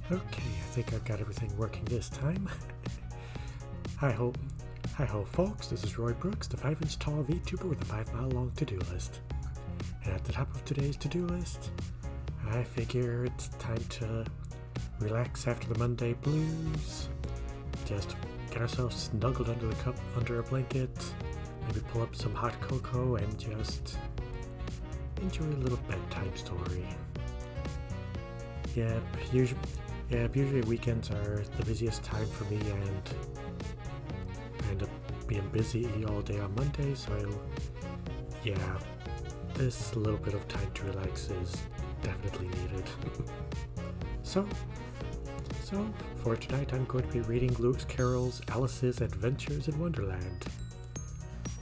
Okay, I think I've got everything working this time. Hi-ho, folks, this is Roy Brooks, the 5-inch tall VTuber with a 5-mile long to-do list. And at the top of today's to-do list, I figure it's time to relax after the Monday blues. Just get ourselves snuggled under a blanket, maybe pull up some hot cocoa and just enjoy a little bedtime story. Usually weekends are the busiest time for me, and I end up being busy all day on Monday, so this little bit of time to relax is definitely needed. So for tonight I'm going to be reading Lewis Carroll's Alice's Adventures in Wonderland.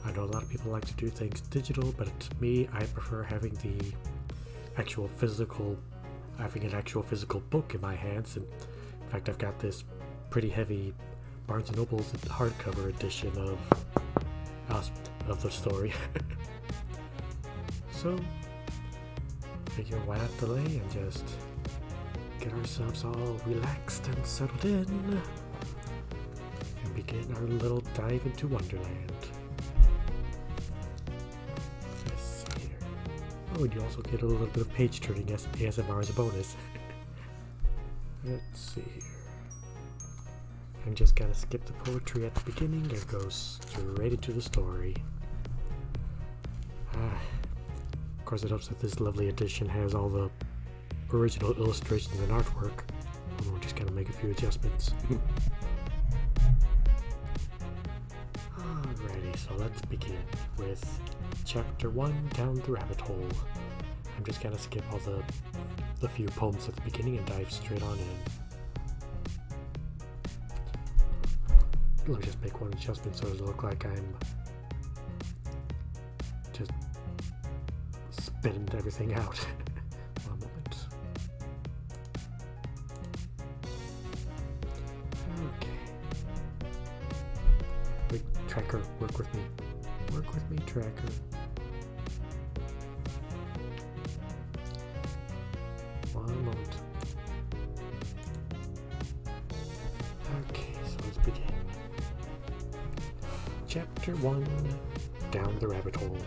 I know a lot of people like to do things digital, but me, I prefer having an actual physical book in my hands. And in fact, I've got this pretty heavy Barnes & Noble's hardcover edition of the story. So, figure why not delay and just get ourselves all relaxed and settled in and begin our little dive into Wonderland. Let's see here. Oh, and you also get a little bit of page turning ASMR as a bonus. Let's see here. I'm just gonna skip the poetry at the beginning and go straight into the story. Of course, it helps that this lovely edition has all the original illustrations and artwork. We're just gonna make a few adjustments. Alrighty, so let's begin with Chapter 1, Down the Rabbit Hole. I'm just gonna skip all the few poems at the beginning and dive straight on in. Let me just make one adjustment so it doesn't look like I'm just spitting everything out. One moment. Okay. Wait, tracker, work with me. Work with me, tracker. One moment. Okay, so let's begin. Chapter 1, Down the Rabbit Hole.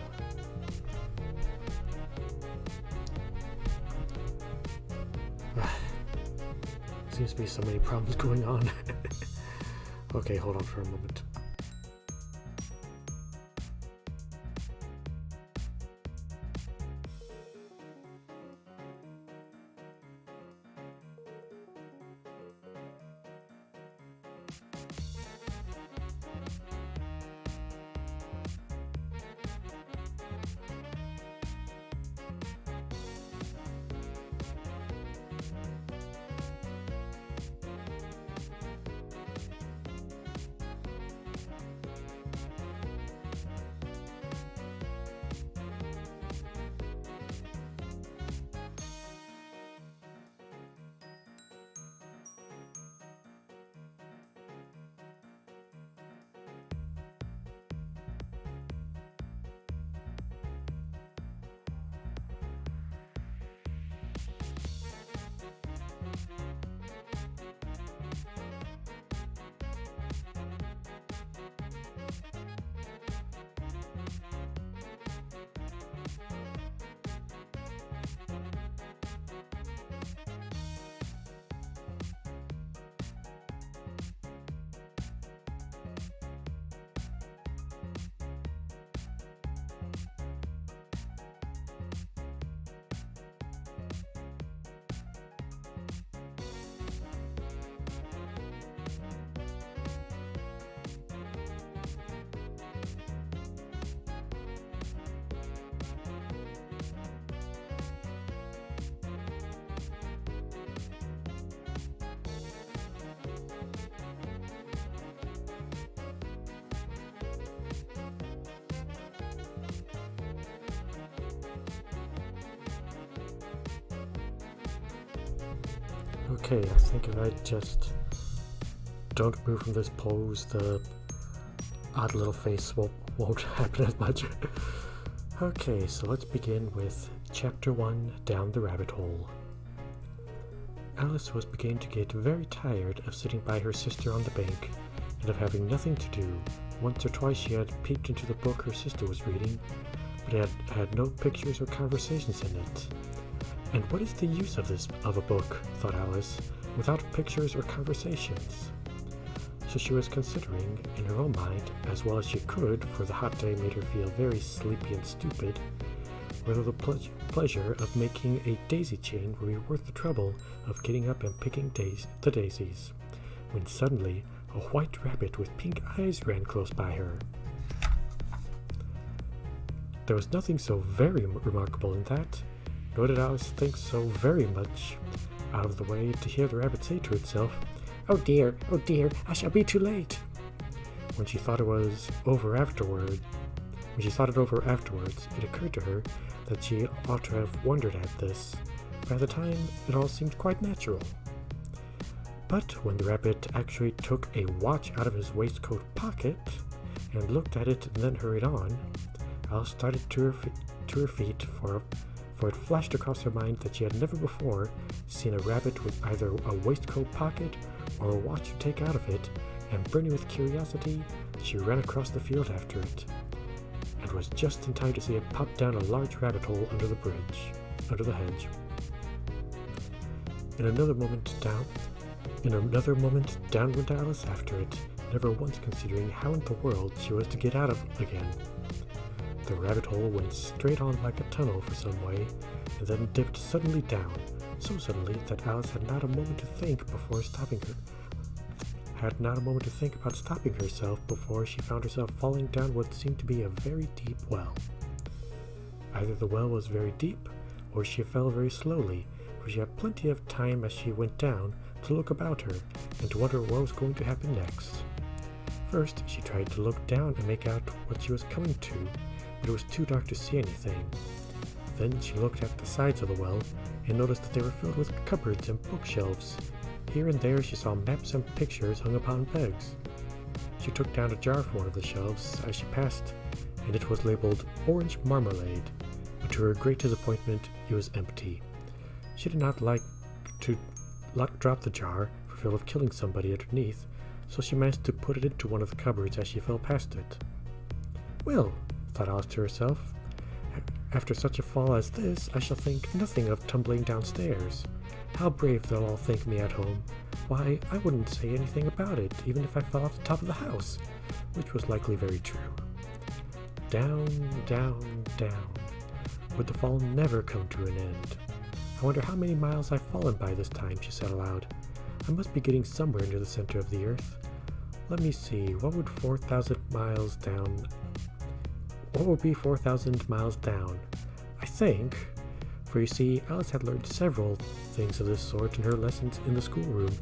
Seems to be so many problems going on. Okay, hold on for a moment. Okay, I think if I just don't move from this pose, the odd little face won't happen as much. Okay, so let's begin with Chapter 1, Down the Rabbit Hole. Alice was beginning to get very tired of sitting by her sister on the bank and of having nothing to do. Once or twice she had peeked into the book her sister was reading, but it had no pictures or conversations in it. And what is the use of a book, thought Alice, without pictures or conversations? So she was considering, in her own mind, as well as she could, for the hot day made her feel very sleepy and stupid, whether the pleasure of making a daisy chain would be worth the trouble of getting up and picking the daisies, when suddenly a white rabbit with pink eyes ran close by her. There was nothing so very remarkable in that, nor did Alice think so very much out of the way to hear the rabbit say to itself, oh dear, I shall be too late." When she thought it over afterwards, it occurred to her that she ought to have wondered at this, but at the time it all seemed quite natural. But when the rabbit actually took a watch out of his waistcoat pocket and looked at it and then hurried on, Alice started to her feet, for it flashed across her mind that she had never before seen a rabbit with either a waistcoat pocket or a watch to take out of it, and burning with curiosity, she ran across the field after it, and was just in time to see it pop down a large rabbit hole under the hedge. In another moment, down went Alice after it, never once considering how in the world she was to get out of again. The rabbit hole went straight on like a tunnel for some way, and then dipped suddenly down, so suddenly that Alice had not a moment to think about stopping herself before she found herself falling down what seemed to be a very deep well. Either the well was very deep, or she fell very slowly, for she had plenty of time as she went down to look about her and to wonder what was going to happen next. First, she tried to look down and make out what she was coming to, but it was too dark to see anything. Then she looked at the sides of the well and noticed that they were filled with cupboards and bookshelves. Here and there she saw maps and pictures hung upon pegs. She took down a jar from one of the shelves as she passed, and it was labeled Orange Marmalade, but to her great disappointment it was empty. She did not like to drop the jar for fear of killing somebody underneath, so she managed to put it into one of the cupboards as she fell past it. Well, thought Alice to herself, after such a fall as this, I shall think nothing of tumbling downstairs. How brave they'll all think me at home. Why, I wouldn't say anything about it, even if I fell off the top of the house, which was likely very true. Down, down, down. Would the fall never come to an end? I wonder how many miles I've fallen by this time, she said aloud. I must be getting somewhere near the center of the earth. Let me see, what would be 4,000 miles down? I think, for you see, Alice had learned several things of this sort in her lessons in the schoolroom,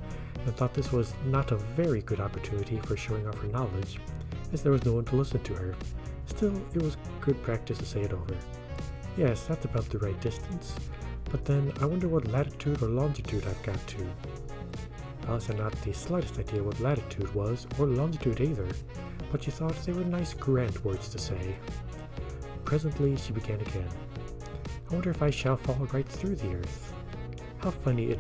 and thought this was not a very good opportunity for showing off her knowledge, as there was no one to listen to her. Still, it was good practice to say it over. Yes, that's about the right distance, but then I wonder what latitude or longitude I've got to. Alice had not the slightest idea what latitude was, or longitude either, but she thought they were nice grand words to say. Presently she began again. I wonder if I shall fall right through the earth. How funny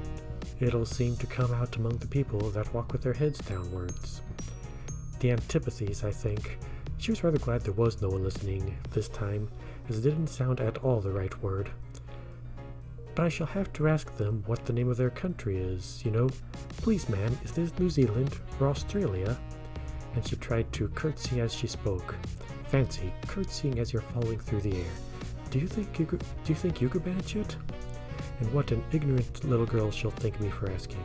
it'll seem to come out among the people that walk with their heads downwards. The antipathies, I think. She was rather glad there was no one listening this time, as it didn't sound at all the right word. But I shall have to ask them what the name of their country is, you know. Please, ma'am, is this New Zealand or Australia? And she tried to curtsy as she spoke. Fancy curtsying as you're falling through the air. Do you think you could manage it? And what an ignorant little girl she'll think me for asking.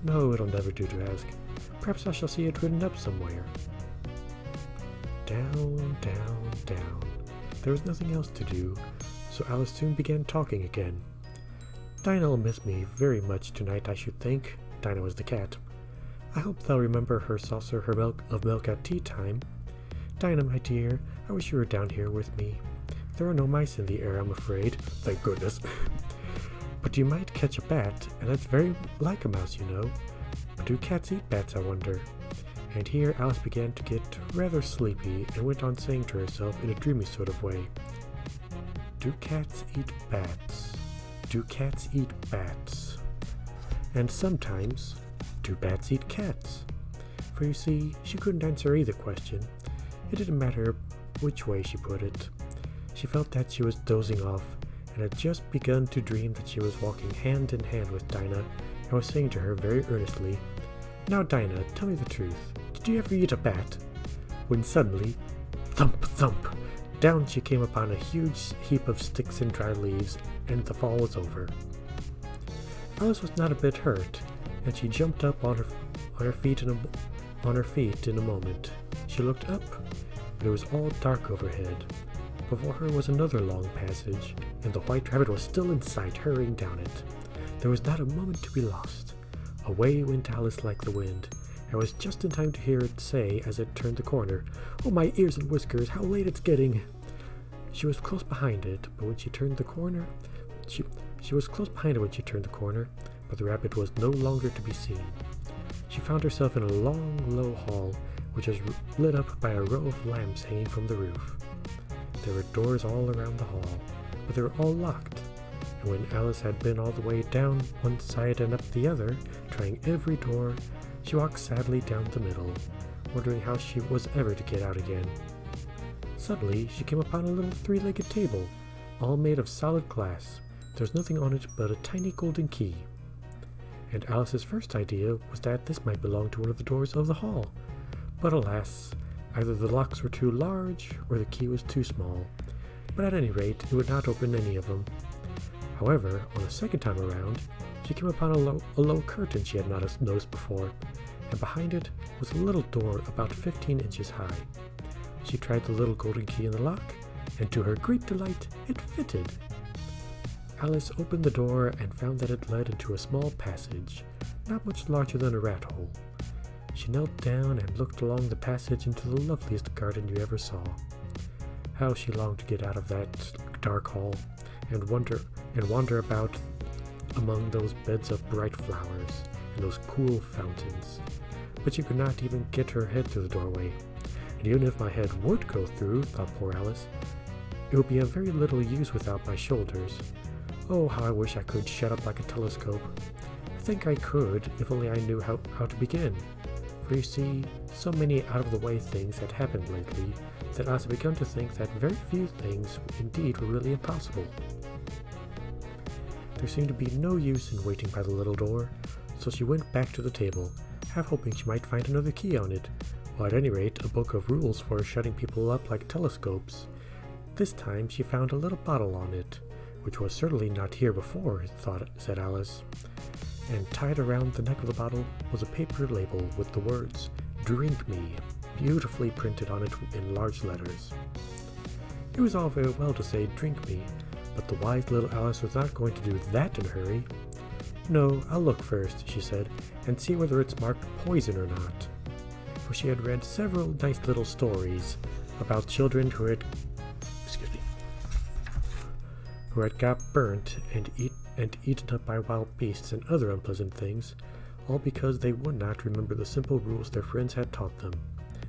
No, it'll never do to ask. Perhaps I shall see it written up somewhere. Down, down, down. There was nothing else to do, so Alice soon began talking again. Dinah'll miss me very much tonight, I should think. Dinah was the cat. I hope they'll remember her saucer of milk at tea time. Dinah, my dear, I wish you were down here with me. There are no mice in the air, I'm afraid. Thank goodness. But you might catch a bat, and that's very like a mouse, you know. But do cats eat bats, I wonder? And here Alice began to get rather sleepy, and went on saying to herself in a dreamy sort of way, Do cats eat bats? Do cats eat bats? And sometimes, do bats eat cats? For you see, she couldn't answer either question. It didn't matter which way she put it. She felt that she was dozing off, and had just begun to dream that she was walking hand in hand with Dinah, and was saying to her very earnestly, "Now, Dinah, tell me the truth. Did you ever eat a bat?" When suddenly, thump, thump, down she came upon a huge heap of sticks and dry leaves, and the fall was over. Alice was not a bit hurt, and she jumped up on her feet in a moment. She looked up, but it was all dark overhead. Before her was another long passage, and the white rabbit was still in sight, hurrying down it. There was not a moment to be lost. Away went Alice like the wind, and was just in time to hear it say as it turned the corner, "Oh, my ears and whiskers, how late it's getting!" She was close behind it, but when she turned the corner, but the rabbit was no longer to be seen. She found herself in a long, low hall, which was lit up by a row of lamps hanging from the roof. There were doors all around the hall, but they were all locked, and when Alice had been all the way down one side and up the other, trying every door, she walked sadly down the middle, wondering how she was ever to get out again. Suddenly, she came upon a little three-legged table, all made of solid glass. There was nothing on it but a tiny golden key. And Alice's first idea was that this might belong to one of the doors of the hall. But alas, either the locks were too large or the key was too small. But at any rate, it would not open any of them. However, on the second time around, she came upon a low curtain she had not noticed before, and behind it was a little door about 15 inches high. She tried the little golden key in the lock, and to her great delight, it fitted. Alice opened the door and found that it led into a small passage, not much larger than a rat hole. She knelt down and looked along the passage into the loveliest garden you ever saw. How she longed to get out of that dark hall and wander about among those beds of bright flowers and those cool fountains. But she could not even get her head through the doorway. And even if my head would go through, thought poor Alice, it would be of very little use without my shoulders. Oh, how I wish I could shut up like a telescope. I think I could, if only I knew how to begin. For you see, so many out-of-the-way things had happened lately that Alice had begun to think that very few things indeed were really impossible. There seemed to be no use in waiting by the little door, so she went back to the table, half hoping she might find another key on it, or at any rate a book of rules for shutting people up like telescopes. This time she found a little bottle on it, which was certainly not here before, said Alice, and tied around the neck of the bottle was a paper label with the words, "Drink me," beautifully printed on it in large letters. It was all very well to say "drink me," but the wise little Alice was not going to do that in a hurry. "No, I'll look first," she said, "and see whether it's marked poison or not." For she had read several nice little stories about children who had got burnt and eaten up by wild beasts and other unpleasant things, all because they would not remember the simple rules their friends had taught them,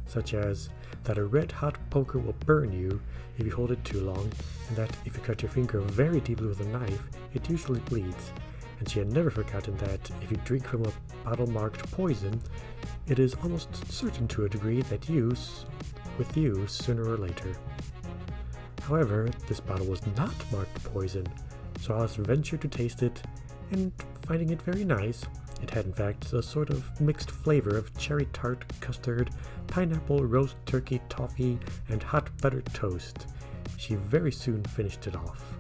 such as that a red-hot poker will burn you if you hold it too long, and that if you cut your finger very deeply with a knife, it usually bleeds. And she had never forgotten that if you drink from a bottle marked poison, it is almost certain to a degree that with you sooner or later. However, this bottle was not marked poison, so Alice ventured to taste it, and finding it very nice, it had in fact a sort of mixed flavor of cherry tart, custard, pineapple, roast turkey, toffee, and hot buttered toast. She very soon finished it off.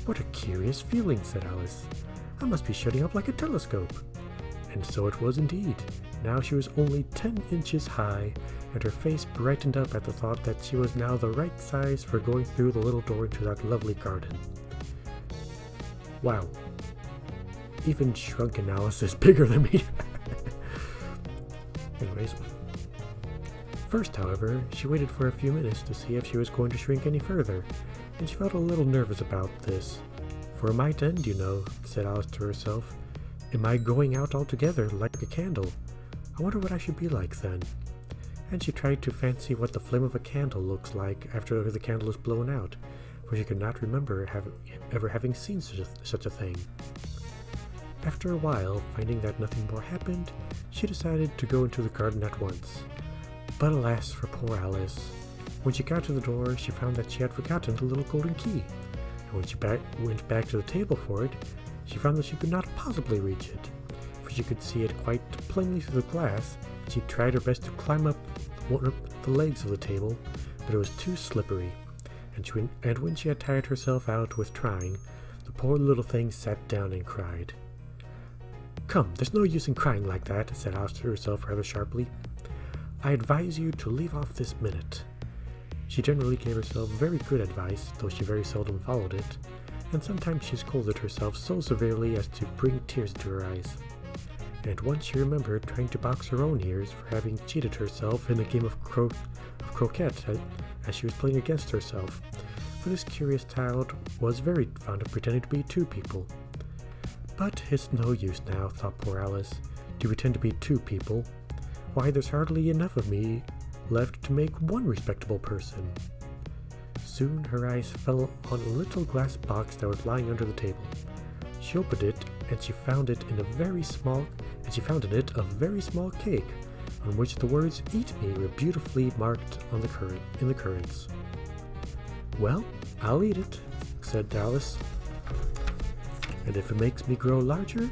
"What a curious feeling," said Alice. "I must be shutting up like a telescope." And so it was indeed. Now she was only 10 inches high, and her face brightened up at the thought that she was now the right size for going through the little door into that lovely garden. Wow. Even shrunken Alice is bigger than me. Anyways. First, however, she waited for a few minutes to see if she was going to shrink any further, and she felt a little nervous about this. "For it might end, you know," said Alice to herself. "It might going out altogether, like a candle. I wonder what I should be like then." And she tried to fancy what the flame of a candle looks like after the candle is blown out, for she could not remember ever having seen such a thing. After a while, finding that nothing more happened, she decided to go into the garden at once. But alas for poor Alice. When she got to the door, she found that she had forgotten the little golden key, and when she went back to the table for it, she found that she could not possibly reach it, for she could see it quite plainly through the glass. She tried her best to climb up one of the legs of the table, but it was too slippery, and when she had tired herself out with trying, the poor little thing sat down and cried. "Come, there's no use in crying like that," said Alice to herself rather sharply. "I advise you to leave off this minute." She generally gave herself very good advice, though she very seldom followed it, and sometimes she scolded herself so severely as to bring tears to her eyes. And once she remembered trying to box her own ears for having cheated herself in a game of croquet as she was playing against herself, for this curious child was very fond of pretending to be two people. But it's no use now, thought poor Alice, to pretend to be two people. Why, there's hardly enough of me left to make one respectable person. Soon her eyes fell on a little glass box that was lying under the table. She opened it, and she found in it a very small cake, on which the words "Eat me" were beautifully marked on in the currants. "Well, I'll eat it," said Alice. "And if it makes me grow larger,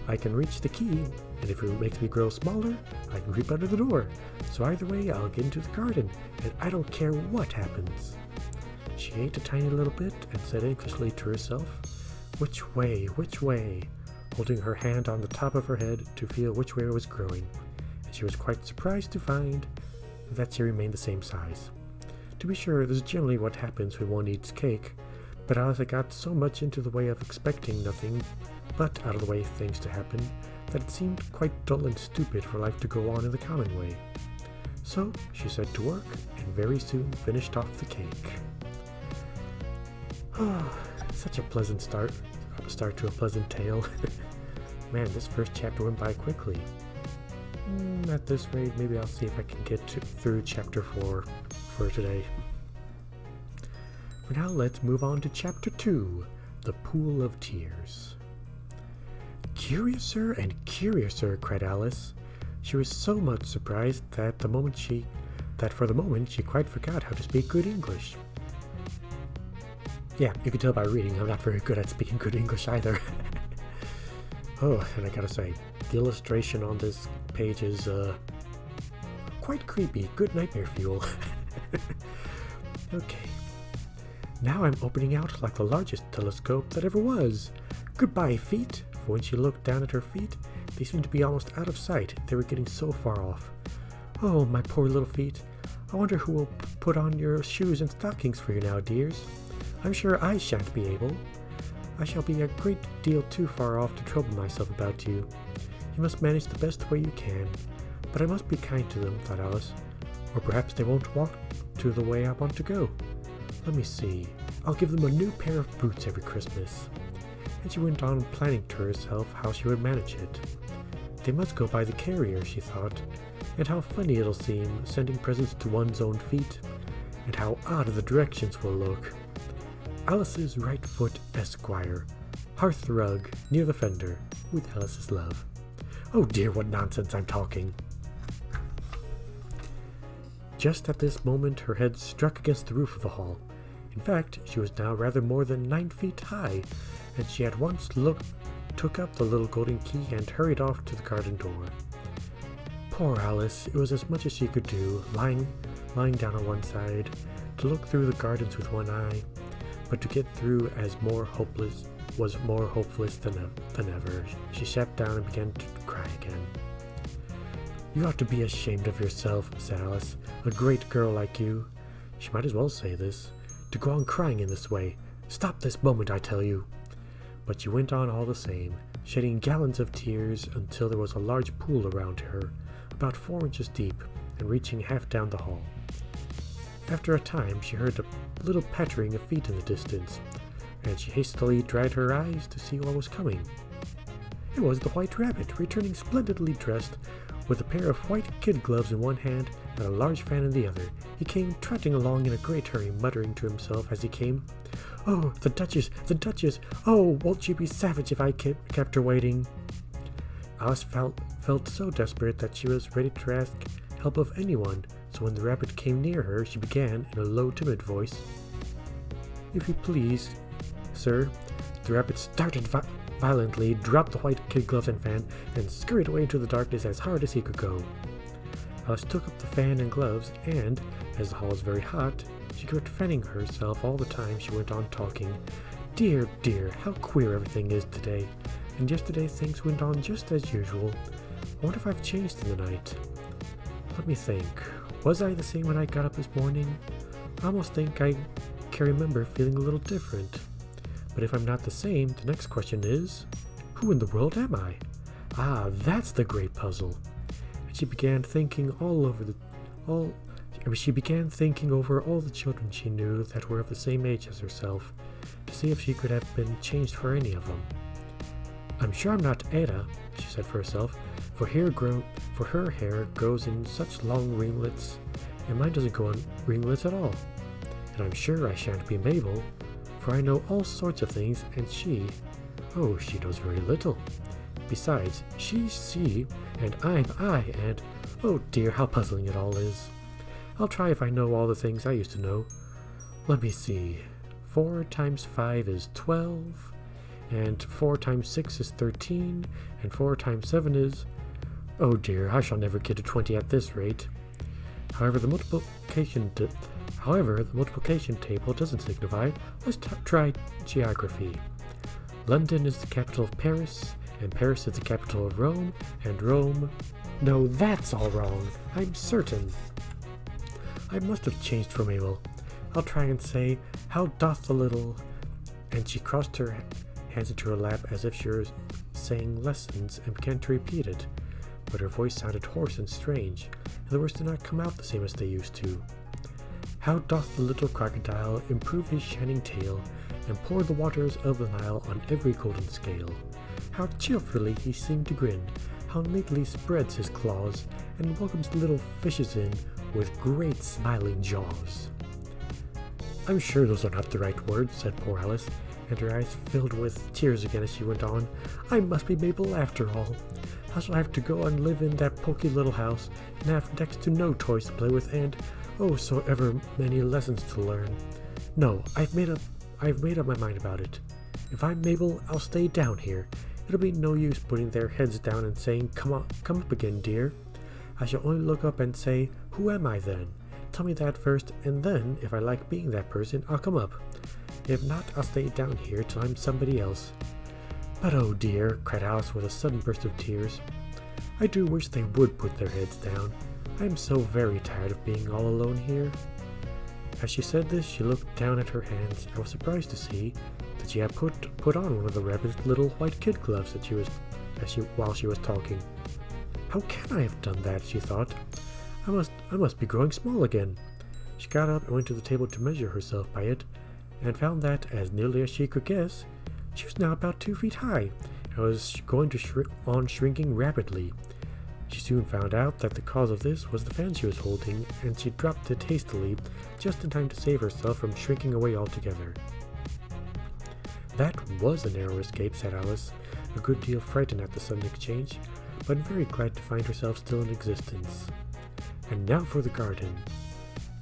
I can reach the key, and if it makes me grow smaller, I can creep under the door. So either way, I'll get into the garden, and I don't care what happens." She ate a tiny little bit and said anxiously to herself, "Which way, which way?" holding her hand on the top of her head to feel which way it was growing, and she was quite surprised to find that she remained the same size. To be sure, this is generally what happens when one eats cake, but Alice had got so much into the way of expecting nothing but out of the way things to happen that it seemed quite dull and stupid for life to go on in the common way. So she set to work and very soon finished off the cake. Such a pleasant start to a pleasant tale. Man, this first chapter went by quickly. At this rate, maybe I'll see if I can get through chapter 4 for today. For now, let's move on to chapter 2, The Pool of Tears. "Curiouser and curiouser," cried Alice. She was so much surprised that for the moment she quite forgot how to speak good English. Yeah, you can tell by reading I'm not very good at speaking good English either. Oh, and I gotta say, the illustration on this page is quite creepy. Good nightmare fuel. Okay. "Now I'm opening out like the largest telescope that ever was. Goodbye, feet." For when she looked down at her feet, they seemed to be almost out of sight. They were getting so far off. "Oh, my poor little feet. I wonder who will put on your shoes and stockings for you now, dears. I'm sure I shan't be able. I shall be a great deal too far off to trouble myself about you. You must manage the best way you can. But I must be kind to them," thought Alice, "or perhaps they won't walk to the way I want to go. Let me see. I'll give them a new pair of boots every Christmas." And she went on planning to herself how she would manage it. They must go by the carrier, she thought, and how funny it'll seem sending presents to one's own feet, and how odd the directions will look. "Alice's right foot, Esquire. Hearth rug, near the fender, with Alice's love." Oh dear, what nonsense I'm talking. Just at this moment her head struck against the roof of the hall. In fact, she was now rather more than 9 feet high, and she at once took up the little golden key and hurried off to the garden door. Poor Alice, it was as much as she could do, lying down on one side, to look through the gardens with one eye, but to get through was more hopeless than ever. She sat down and began to cry again. "You ought to be ashamed of yourself," said Alice. "A great girl like you," she might as well say this, "to go on crying in this way. Stop this moment, I tell you." But she went on all the same, shedding gallons of tears until there was a large pool around her, about 4 inches deep, and reaching half down the hall. After a time she heard a little pattering of feet in the distance, and she hastily dried her eyes to see what was coming. It was the White Rabbit, returning splendidly dressed, With a pair of white kid gloves in one hand and a large fan in the other, he came trotting along in a great hurry, muttering to himself as he came, "Oh, the Duchess! The Duchess! Oh, won't she be savage if I kept her waiting?" Alice felt so desperate that she was ready to ask help of anyone, so when the rabbit came near her, she began in a low, timid voice, "If you please, sir." The rabbit started violently, dropped the white kid gloves and fan, and scurried away into the darkness as hard as he could go. Alice took up the fan and gloves, and, as the hall was very hot, she kept fanning herself all the time she went on talking. "Dear, dear, how queer everything is today. And yesterday things went on just as usual. I wonder if I've changed in the night. Let me think. Was I the same when I got up this morning? I almost think I can remember feeling a little different. But if I'm not the same, the next question is, who in the world am I? Ah, that's the great puzzle." And she began thinking over all the children she knew that were of the same age as herself, to see if she could have been changed for any of them. "I'm sure I'm not Ada," she said for herself, for her hair grows in such long ringlets, and mine doesn't go on ringlets at all. And I'm sure I shan't be Mabel, for I know all sorts of things, and she knows very little. Besides, she's she, and I'm I, and oh dear, how puzzling it all is. I'll try if I know all the things I used to know. Let me see. 4 times 5 is 12, and 4 times 6 is 13, and 4 times 7 is... Oh dear, I shall never get to 20 at this rate. However, the multiplication table doesn't signify. Let's try geography. London is the capital of Paris, and Paris is the capital of Rome, and Rome... No, that's all wrong. I'm certain. I must have changed for Mabel. I'll try and say, how doth the little... And she crossed her hands into her lap as if she were saying lessons and began to repeat it. But her voice sounded hoarse and strange, and the words did not come out the same as they used to. How doth the little crocodile improve his shining tail, and pour the waters of the Nile on every golden scale? How cheerfully he seemed to grin, how neatly spreads his claws, and welcomes the little fishes in with great smiling jaws. I'm sure those are not the right words, said poor Alice, and her eyes filled with tears again as she went on. I must be Mabel after all. I shall have to go and live in that poky little house, and have next to no toys to play with, and oh, so ever many lessons to learn. No, I've made up my mind about it. If I'm Mabel, I'll stay down here. It'll be no use putting their heads down and saying, come up again, dear. I shall only look up and say, who am I then? Tell me that first, and then, if I like being that person, I'll come up. If not, I'll stay down here till I'm somebody else. But oh dear, cried Alice with a sudden burst of tears. I do wish they would put their heads down. I am so very tired of being all alone here. As she said this, she looked down at her hands and was surprised to see that she had put on one of the rabbit's little white kid gloves while she was talking. How can I have done that? She thought. I must be growing small again. She got up and went to the table to measure herself by it, and found that, as nearly as she could guess, she was now about 2 feet high, and was going to shrinking rapidly. She soon found out that the cause of this was the fan she was holding, and she dropped it hastily, just in time to save herself from shrinking away altogether. That was a narrow escape, said Alice, a good deal frightened at the sudden exchange, but very glad to find herself still in existence. And now for the garden.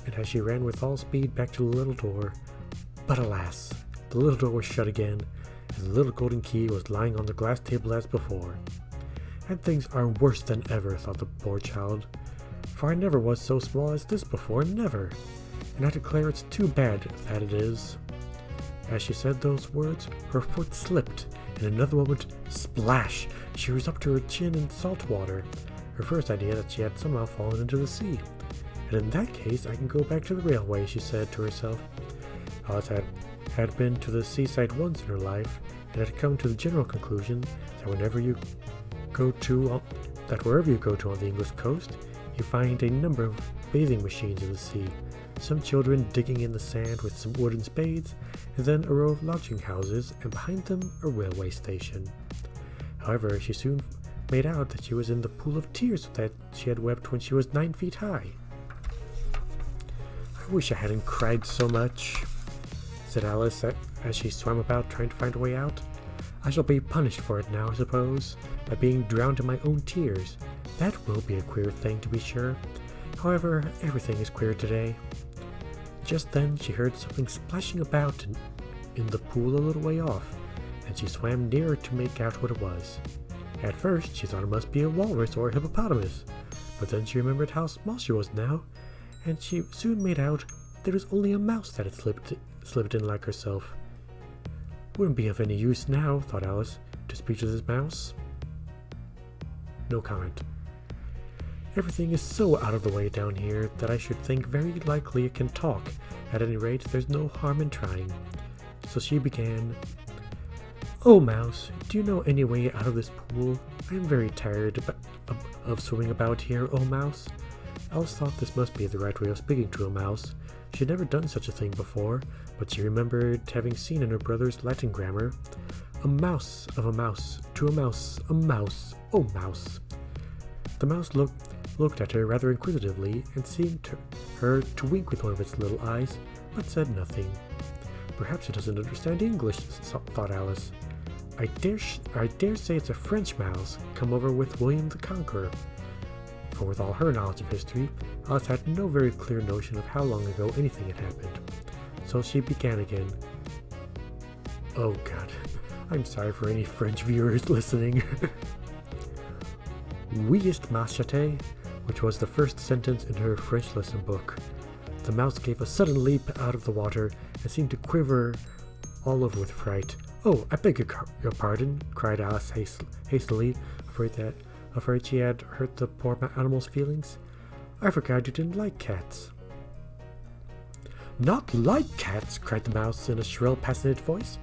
And as she ran with all speed back to the little door, but alas, the little door was shut again, and the little golden key was lying on the glass table as before. And things are worse than ever, thought the poor child, for I never was so small as this before, never, and I declare it's too bad that it is. As she said those words, her foot slipped, and in another moment, splash, she was up to her chin in salt water, her first idea that she had somehow fallen into the sea. And in that case, I can go back to the railway, she said to herself. Alice had been to the seaside once in her life, and had come to the general conclusion that wherever you go to on the English coast, you find a number of bathing machines in the sea, some children digging in the sand with some wooden spades, and then a row of lodging houses, and behind them a railway station. However, she soon made out that she was in the pool of tears that she had wept when she was 9 feet high. I wish I hadn't cried so much, said Alice as she swam about trying to find a way out. I shall be punished for it now, I suppose, by being drowned in my own tears. That will be a queer thing, to be sure. However, everything is queer today. Just then she heard something splashing about in the pool a little way off, and she swam nearer to make out what it was. At first she thought it must be a walrus or a hippopotamus, but then she remembered how small she was now, and she soon made out there was only a mouse that had slipped in like herself. Wouldn't be of any use now, thought Alice, to speak to this mouse. No comment. Everything is so out of the way down here that I should think very likely it can talk. At any rate, there's no harm in trying. So she began, "Oh, Mouse, do you know any way out of this pool? I am very tired of swimming about here, oh Mouse." Alice thought this must be the right way of speaking to a mouse. She had never done such a thing before, but she remembered having seen in her brother's Latin grammar, "A mouse of a mouse, to a mouse, oh mouse." The mouse looked at her rather inquisitively and seemed her to wink with one of its little eyes, but said nothing. Perhaps it doesn't understand English, thought Alice. I dare say it's a French mouse come over with William the Conqueror. For with all her knowledge of history, Alice had no very clear notion of how long ago anything had happened. So she began again. Oh God, I'm sorry for any French viewers listening. Oui est machete, which was the first sentence in her French lesson book. The mouse gave a sudden leap out of the water and seemed to quiver all over with fright. "Oh, I beg your pardon," cried Alice hastily, afraid she had hurt the poor animal's feelings. "I forgot you didn't like cats." "Not like cats?" cried the mouse in a shrill, passionate voice.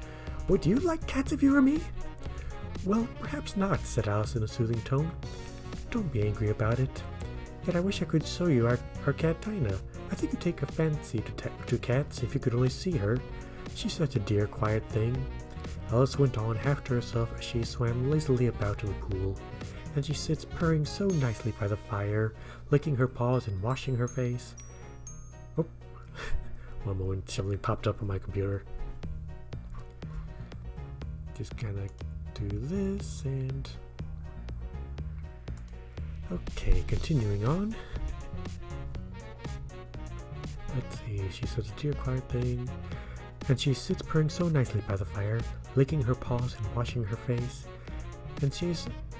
"Would you like cats if you were me?" "Well, perhaps not," said Alice in a soothing tone. "Don't be angry about it. Yet I wish I could show you our cat Dinah. I think you'd take a fancy to cats if you could only see her. She's such a dear, quiet thing." Alice went on half to herself as she swam lazily about in the pool, and she sits purring so nicely by the fire, licking her paws and washing her face. Oh, one moment, something popped up on my computer. Just gonna do this and... Okay, continuing on. Let's see, she's such a dear, quiet thing. And she sits purring so nicely by the fire, licking her paws and washing her face. And she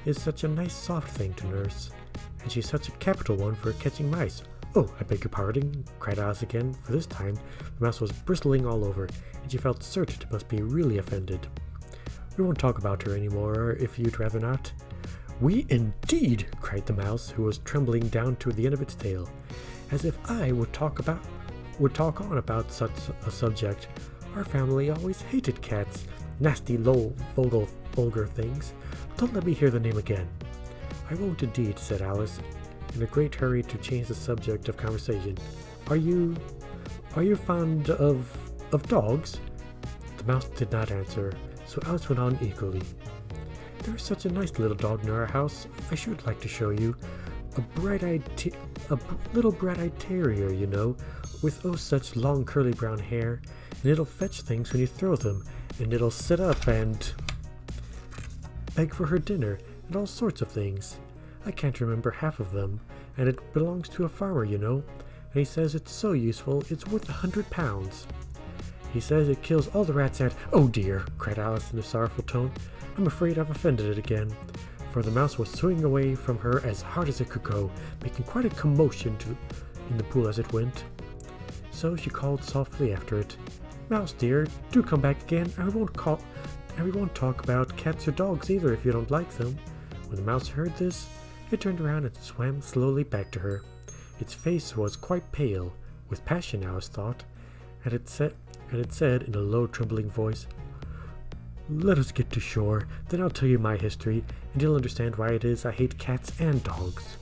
is such a nice, soft thing to nurse. And she's such a capital one for catching mice. "Oh, I beg your pardon," cried Alice again, for this time the mouse was bristling all over, and she felt certain it must be really offended. "We won't talk about her anymore, if you'd rather not." "We indeed!" cried the mouse, who was trembling down to the end of its tail. "As if I would talk on about such a subject. Our family always hated cats. Nasty, low, vulgar things. Don't let me hear the name again." "I won't indeed," said Alice, in a great hurry to change the subject of conversation. Are you fond of dogs?" The mouse did not answer, so Alice went on eagerly. "There's such a nice little dog near our house. I should like to show you. A little bright-eyed terrier, you know, with oh such long curly brown hair, and it'll fetch things when you throw them, and it'll sit up and beg for her dinner, and all sorts of things. I can't remember half of them, and it belongs to a farmer, you know, and he says it's so useful it's worth £100. He says it kills all the rats and—" "Oh dear," cried Alice in a sorrowful tone, "I'm afraid I've offended it again." For the mouse was swinging away from her as hard as it could go, making quite a commotion in the pool as it went. So she called softly after it, "Mouse dear, do come back again, and we won't talk about cats or dogs either if you don't like them." When the mouse heard this, it turned around and swam slowly back to her. Its face was quite pale, with passion, Alice thought, and it said in a low, trembling voice, "Let us get to shore, then I'll tell you my history, and you'll understand why it is I hate cats and dogs."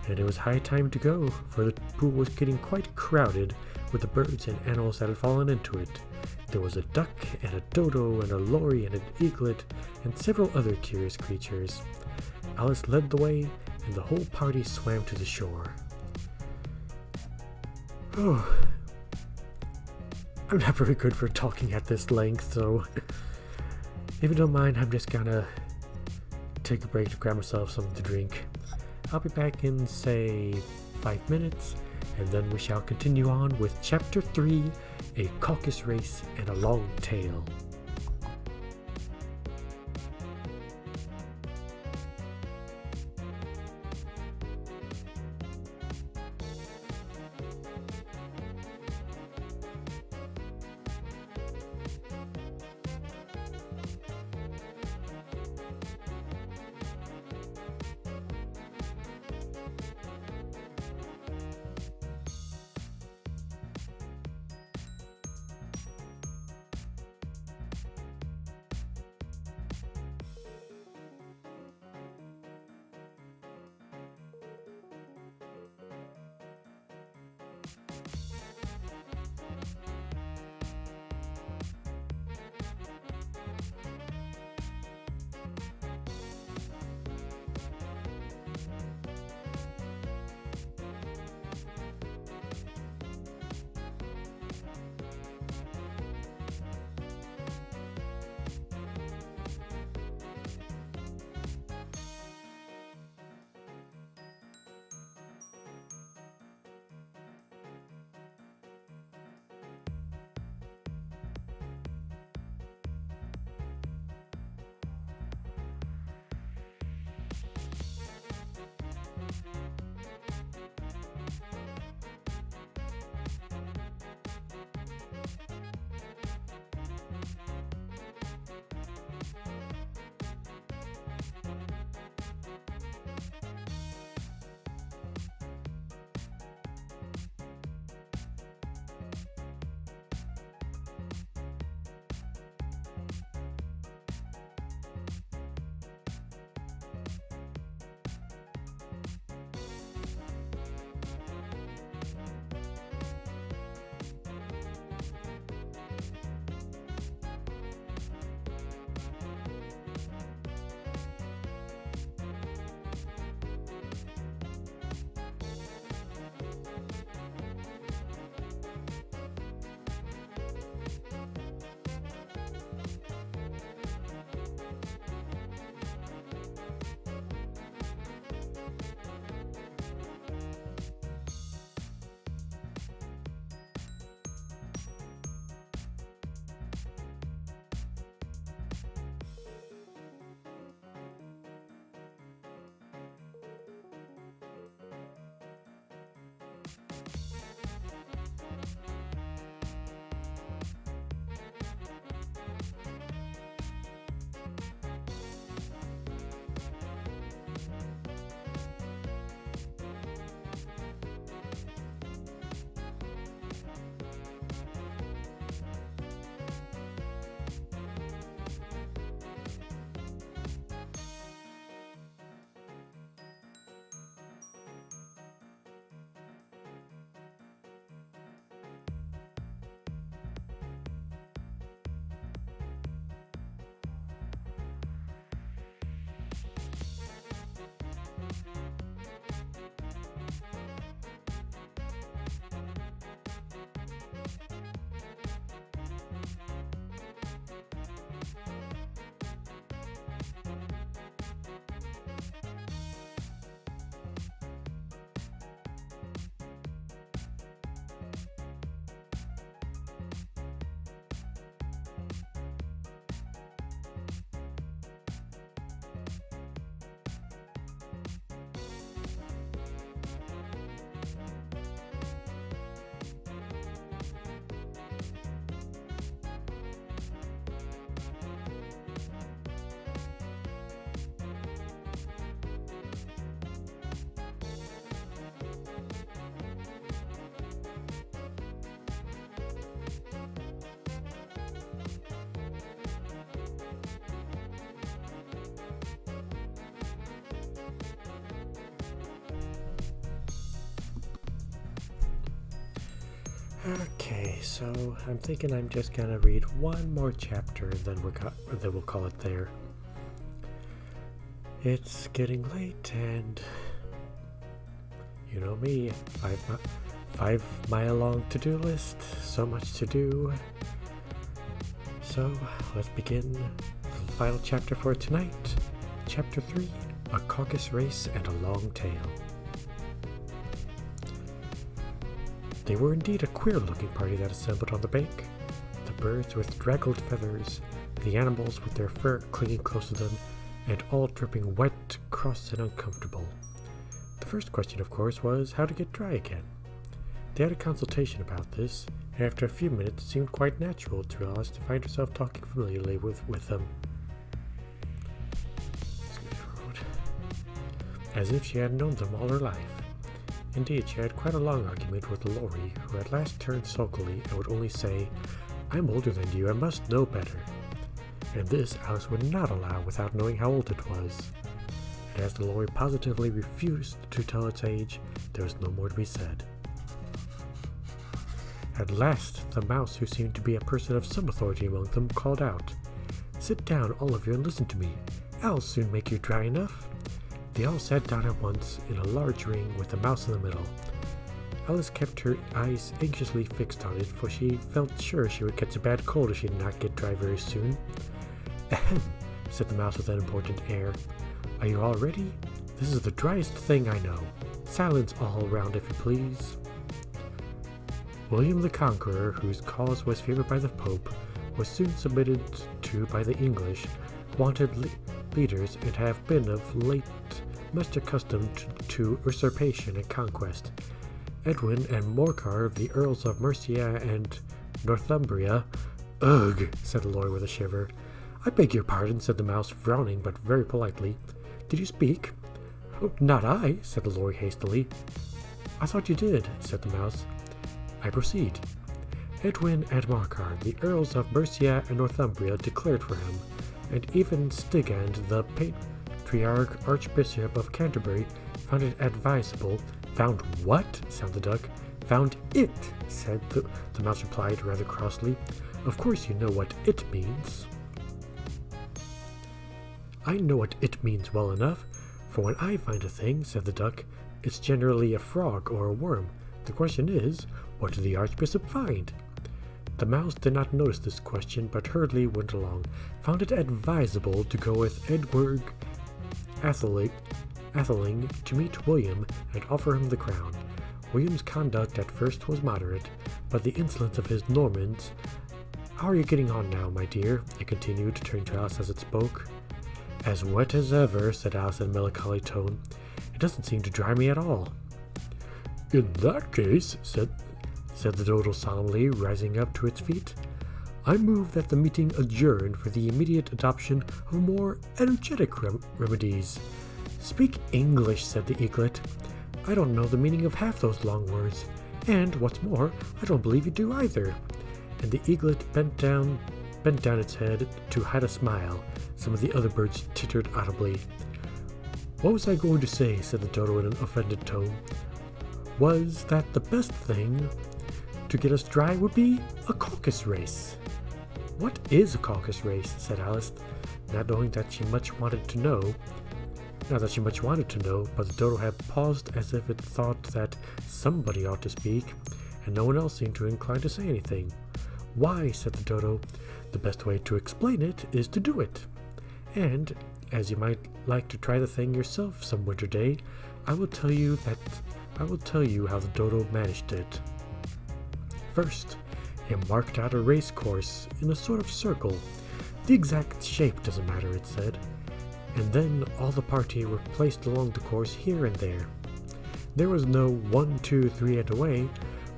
And it was high time to go, for the pool was getting quite crowded with the birds and animals that had fallen into it. There was a duck, and a dodo, and a lory, and an eaglet, and several other curious creatures. Alice led the way, and the whole party swam to the shore. Oh, I'm not very good for talking at this length, so if you don't mind, I'm just gonna take a break to grab myself something to drink. I'll be back in, say, 5 minutes, and then we shall continue on with Chapter 3, A Caucus Race and a Long Tale. Okay, so I'm thinking I'm just gonna read one more chapter, then we'll call it there. It's getting late, and you know me, 5 mile long to-do list, so much to do. So let's begin the final chapter for tonight. Chapter 3, A Caucus Race and a Long Tail. They were indeed a queer-looking party that assembled on the bank. The birds with draggled feathers, the animals with their fur clinging close to them, and all dripping wet, cross, and uncomfortable. The first question, of course, was how to get dry again. They had a consultation about this, and after a few minutes it seemed quite natural to Alice to find herself talking familiarly with them. As if she had known them all her life. Indeed, she had quite a long argument with Laurie, who at last turned sulkily and would only say, "I'm older than you, I must know better." And this Alice would not allow without knowing how old it was. And as the Laurie positively refused to tell its age, there was no more to be said. At last, the mouse, who seemed to be a person of some authority among them, called out, "Sit down, all of you, and listen to me. I'll soon make you dry enough." They all sat down at once in a large ring with the mouse in the middle. Alice kept her eyes anxiously fixed on it, for she felt sure she would catch a bad cold if she did not get dry very soon. "Ahem," said the mouse with an important air. "Are you all ready? This is the driest thing I know. Silence all around, if you please." William the Conqueror, whose cause was favored by the Pope, was soon submitted to by the English, wanted leaders, and have been of late much accustomed to usurpation and conquest. Edwin and Morcar, the Earls of Mercia and Northumbria— "Ugh," said Laurie with a shiver. "I beg your pardon," said the mouse, frowning but very politely. "Did you speak?" "Oh, not I," said Laurie hastily. "I thought you did," said the mouse. "I proceed. Edwin and Morcar, the Earls of Mercia and Northumbria, declared for him, and even Stigand, the Patriarch Archbishop of Canterbury, found it advisable." "Found what?" sounded the duck. "Found it," said the mouse replied rather crossly. "Of course you know what it means." "I know what it means well enough, for when I find a thing," said the duck, "it's generally a frog or a worm. The question is, what did the Archbishop find?" The mouse did not notice this question, but hurriedly went along. "Found it advisable to go with Edward Atheling to meet William and offer him the crown. William's conduct at first was moderate, but the insolence of his Normans— How are you getting on now, my dear?" it continued, turning to Alice as it spoke. "As wet as ever," said Alice in a melancholy tone. "It doesn't seem to dry me at all." "In that case," said the dodo solemnly, rising up to its feet, "I move that the meeting adjourn for the immediate adoption of more energetic remedies." "Speak English," said the eaglet. "I don't know the meaning of half those long words, and, what's more, I don't believe you do either." And the eaglet bent down its head to hide a smile. Some of the other birds tittered audibly. "What was I going to say?" said the dodo in an offended tone. "Was that the best thing to get us dry would be a caucus race." "What is a caucus race?" said Alice, not that she much wanted to know, but the dodo had paused as if it thought that somebody ought to speak, and no one else seemed to incline to say anything. "Why," said the dodo, "the best way to explain it is to do it. And, as you might like to try the thing yourself some winter day, I will tell you how the dodo managed it. First, it marked out a race course in a sort of circle. The exact shape doesn't matter, it said. And then all the party were placed along the course here and there. There was no 1, 2, 3 and away,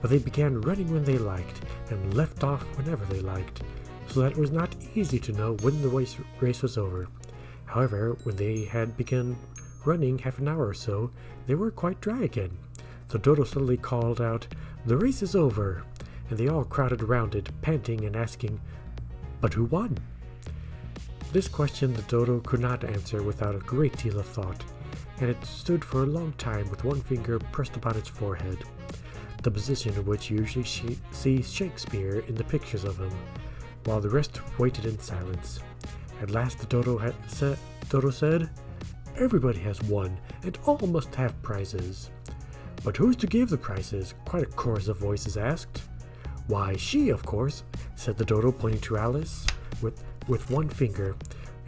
but they began running when they liked, and left off whenever they liked, so that it was not easy to know when the race was over. However, when they had begun running half an hour or so, they were quite dry again. The dodo suddenly called out, 'The race is over!' and they all crowded around it, panting and asking, 'But who won?' This question the dodo could not answer without a great deal of thought, and it stood for a long time with one finger pressed upon its forehead, the position in which you usually see Shakespeare in the pictures of him, while the rest waited in silence. At last the dodo said, Everybody has won, and all must have prizes. But who's to give the prizes? Quite a chorus of voices asked. Why, she, of course, said the dodo, pointing to Alice with one finger,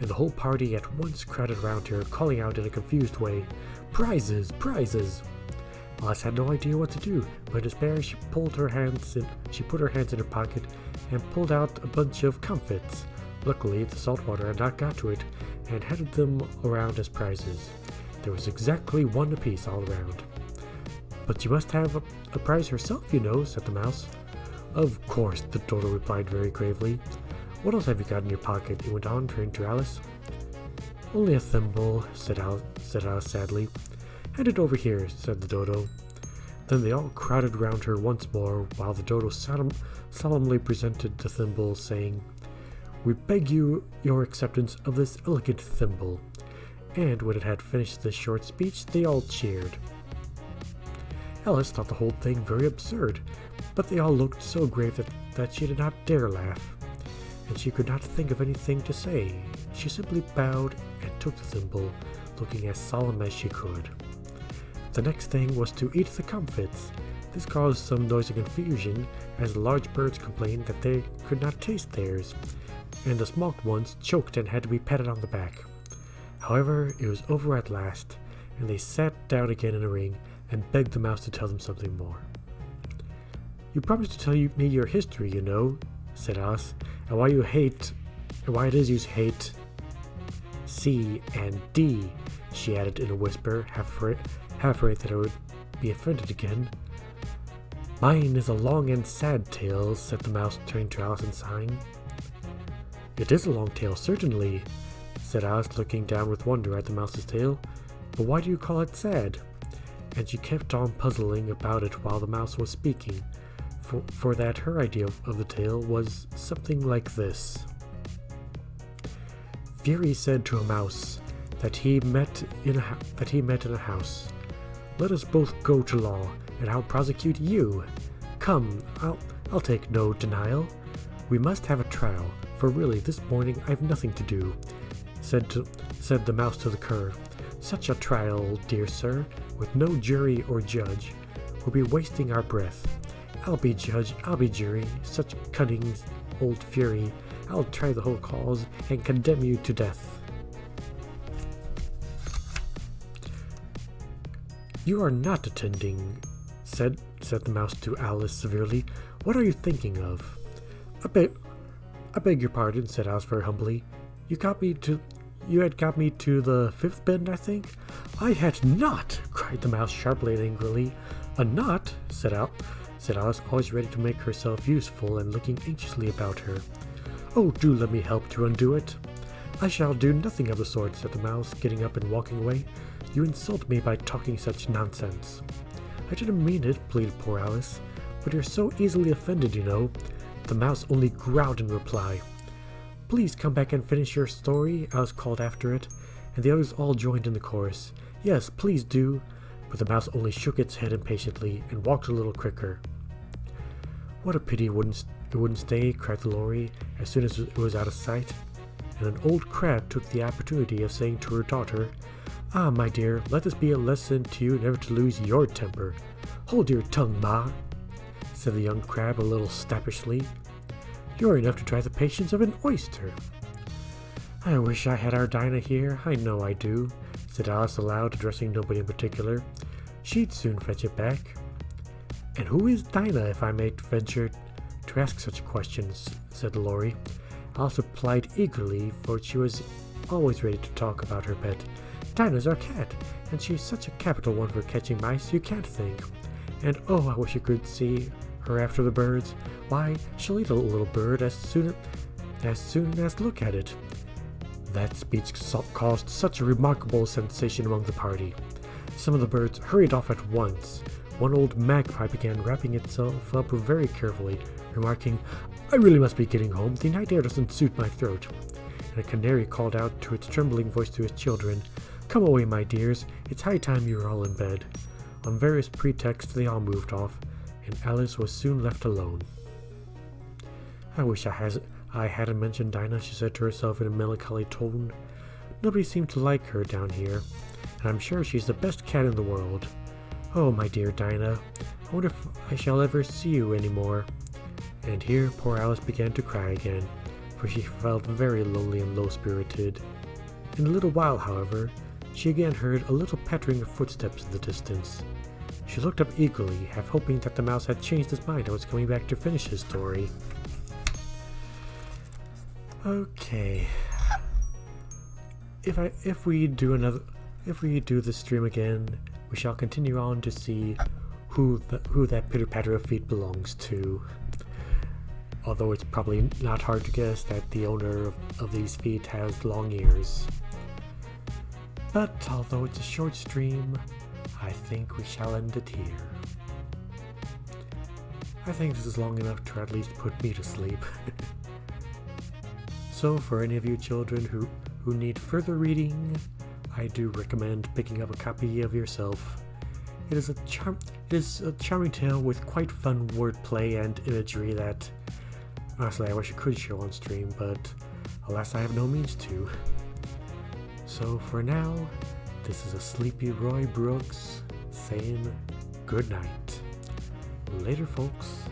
and the whole party at once crowded round her, calling out in a confused way, "Prizes! Prizes!" Alice had no idea what to do, but in despair she put her hands in her pocket and pulled out a bunch of comfits. Luckily, the salt water had not got to it, and handed them around as prizes. There was exactly one apiece all around. "But you must have a prize herself, you know," said the mouse. "Of course," the dodo replied very gravely. "What else have you got in your pocket?" he went on, turning to Alice. "Only a thimble," said Alice sadly. "Hand it over here," said the dodo. Then they all crowded round her once more, while the dodo solemnly presented the thimble, saying, "We beg your acceptance of this elegant thimble." And when it had finished this short speech, they all cheered. Alice thought the whole thing very absurd, but they all looked so grave that she did not dare laugh, and she could not think of anything to say. She simply bowed and took the thimble, looking as solemn as she could. The next thing was to eat the comfits. This caused some noisy confusion, as the large birds complained that they could not taste theirs, and the smoked ones choked and had to be patted on the back. However, it was over at last, and they sat down again in a ring and begged the mouse to tell them something more. "You promised to tell me your history, you know," said Alice, "and why it is you hate C and D," she added in a whisper, half afraid that I would be offended again. "Mine is a long and sad tale," said the mouse, turning to Alice and sighing. "It is a long tale, certainly," said Alice, looking down with wonder at the mouse's tail. "But why do you call it sad?" And she kept on puzzling about it while the mouse was speaking, for that her idea of the tale was something like this. Fury said to a mouse that he met in a house, "Let us both go to law, and I'll prosecute you. Come, I'll take no denial. We must have a trial, for really this morning I've nothing to do," said the mouse to the cur. "Such a trial, dear sir, with no jury or judge, will be wasting our breath. I'll be judge, I'll be jury, such cunning old fury. I'll try the whole cause and condemn you to death." "You are not attending," said the mouse to Alice severely. "What are you thinking of?" I beg your pardon," said Alice very humbly. You had got me to the fifth bend, I think?" "I had not!" cried the mouse sharply and angrily. "A knot?" said Alice, always ready to make herself useful and looking anxiously about her. "Oh, do let me help to undo it." "I shall do nothing of the sort," said the mouse, getting up and walking away. "You insult me by talking such nonsense." "I didn't mean it," pleaded poor Alice. "But you're so easily offended, you know." The mouse only growled in reply. "Please come back and finish your story," Alice called after it, and the others all joined in the chorus. "Yes, please do." But the mouse only shook its head impatiently and walked a little quicker. "What a pity it wouldn't stay," cried the lory as soon as it was out of sight. And an old crab took the opportunity of saying to her daughter, "Ah, my dear, let this be a lesson to you never to lose your temper." "Hold your tongue, Ma," said the young crab a little snappishly. "You're enough to try the patience of an oyster." "I wish I had our Dinah here, I know I do," said Alice aloud, addressing nobody in particular. "She'd soon fetch it back." "And who is Dinah, if I may venture to ask such questions?" said the lory. Alice replied eagerly, for she was always ready to talk about her pet. "Dinah's our cat, and she's such a capital one for catching mice you can't think. And oh, I wish you could see her after the birds. Why, she'll eat a little bird as soon as look at it." That speech caused such a remarkable sensation among the party. Some of the birds hurried off at once. One old magpie began wrapping itself up very carefully, remarking, "I really must be getting home. The night air doesn't suit my throat." And a canary called out to its trembling voice to its children, "Come away, my dears. It's high time you were all in bed." On various pretexts they all moved off, and Alice was soon left alone. "I wish I hadn't mentioned Dinah," she said to herself in a melancholy tone. Nobody seemed to like her down here, and I'm sure she's the best cat in the world. Oh, my dear Dinah, I wonder if I shall ever see you anymore." And here poor Alice began to cry again, for she felt very lonely and low-spirited. In a little while, however, she again heard a little pattering of footsteps in the distance. She looked up eagerly, half hoping that the mouse had changed his mind and was coming back to finish his story. Okay. If we do the stream again, we shall continue on to see who that pitter-patter of feet belongs to. Although it's probably not hard to guess that the owner of these feet has long ears. But although it's a short stream, I think we shall end it here. I think this is long enough to at least put me to sleep. So for any of you children who need further reading, I do recommend picking up a copy of yourself. It is a charming tale with quite fun wordplay and imagery that, honestly, I wish I could show on stream, but alas, I have no means to. So for now, this is a sleepy Roy Brooks saying good night. Later, folks.